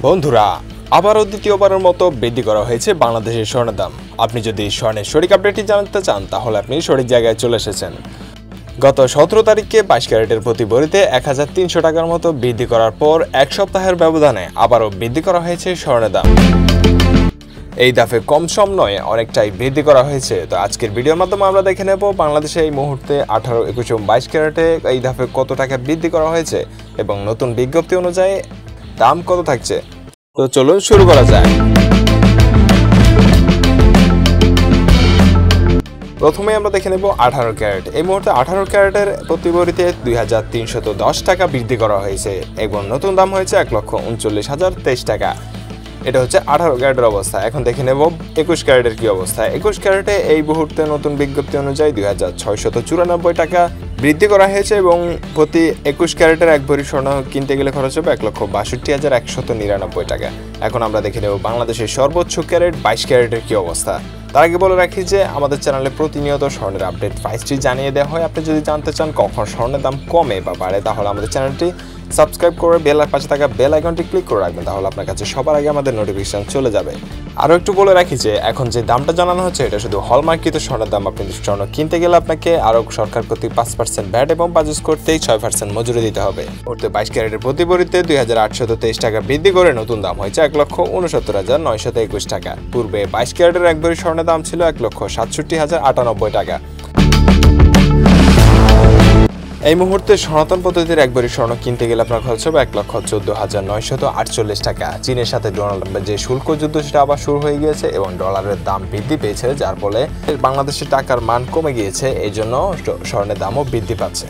বন্ধুরা, আবারও দ্বিতীয়বারের মতো বৃদ্ধি করা হয়েছে বাংলাদেশের স্বর্ণের দাম। আপনি যদি স্বর্ণের সঠিক আপডেটটি জানতে চান তাহলে আপনি সঠিক জায়গায় চলে এসেছেন। গত 17 তারিখে 22 ক্যারেটের প্রতি ভরিতে 1300 টাকার মতো বৃদ্ধি করার পর এক সপ্তাহের ব্যবধানে আবারও বৃদ্ধি করা হয়েছে স্বর্ণের দাম। এই দাফে কম সম নয়, অনেকটাই বৃদ্ধি করা হয়েছে। তো আজকের ভিডিওর মাধ্যমে আমরা দেখে নেব বাংলাদেশে এই মুহূর্তে 18, 21 এবং 22 ক্যারেটে এই দাফে কত টাকা বৃদ্ধি করা হয়েছে এবং নতুন বিজ্ঞপ্তি অনুযায়ী দাম কত থাকছে। তো চলুন শুরু করা যায়। প্রথমে আমরা দেখে নেব 18 ক্যারেট। এই মুহূর্তে 18 ক্যারেটের প্রতি ভরিতে 2310 টাকা বৃদ্ধি করা হয়েছে এবং নতুন দাম হয়েছে 1,39,023 টাকা। এটা হচ্ছে 18 ক্যারেটের অবস্থা। এখন দেখে নেব 21 ক্যারেটের কি অবস্থা। 21 ক্যারেটে এই মুহূর্তে নতুন বিজ্ঞপ্তি অনুযায়ী 2694 টাকা বৃদ্ধি করা হয়েছে এবং প্রতি 21 ক্যারেটের এক ভরি স্বর্ণ কিনতে গেলে খরচ হবে 1,62,199 টাকা। এখন আমরা দেখে নেব বাংলাদেশের সর্বোচ্চ ক্যারেট 22 ক্যারেটের কি অবস্থা। তার আগে বলে রাখি যে আমাদের চ্যানেলে প্রতিনিয়ত স্বর্ণের আপডেট প্রাইসটি জানিয়ে দেওয়া হয়। আপনি যদি জানতে চান কখন স্বর্ণের দাম কমে বা বাড়ে তাহলে আমাদের চ্যানেলটি সাবস্ক্রাইব করে বেলের পাশে থাকা বেল আইকনটি ক্লিক করে রাখবেন, তাহলে আপনার কাছে সবার আগে আমাদের নোটিফিকেশন চলে যাবে। আরও একটু বলে রাখি যে এখন যে দামটা জানানো হচ্ছে এটা শুধু হলমার্কিত স্বর্ণের দাম। আপনি স্বর্ণ কিনতে গেলে আপনাকে আরও সরকার প্রতি 5% ভ্যাট এবং পারচেজ করতেই 6% মজুরি দিতে হবে। ওতে 22 ক্যারেটের প্রতি ভরিতে 2823 টাকা বৃদ্ধি করে নতুন দাম হয়েছে 1,69,921 টাকা। পূর্বে 22 ক্যারেটের এক ভরি স্বর্ণের দাম ছিল 1,67,098 টাকা। এই মুহূর্তে সনাতন পদ্ধতির এক ভরি স্বর্ণ কিনতে গেলে আপনার খরচ হবে 1,14,948 টাকা। চীনের সাথে ডোনাল্ড ট্রাম্পের যে শুল্ক যুদ্ধ সেটা আবার শুরু হয়ে গিয়েছে এবং ডলারের দাম বৃদ্ধি পেয়েছে, যার ফলে বাংলাদেশের টাকার মান কমে গিয়েছে। এই জন্য স্বর্ণের দামও বৃদ্ধি পাচ্ছে।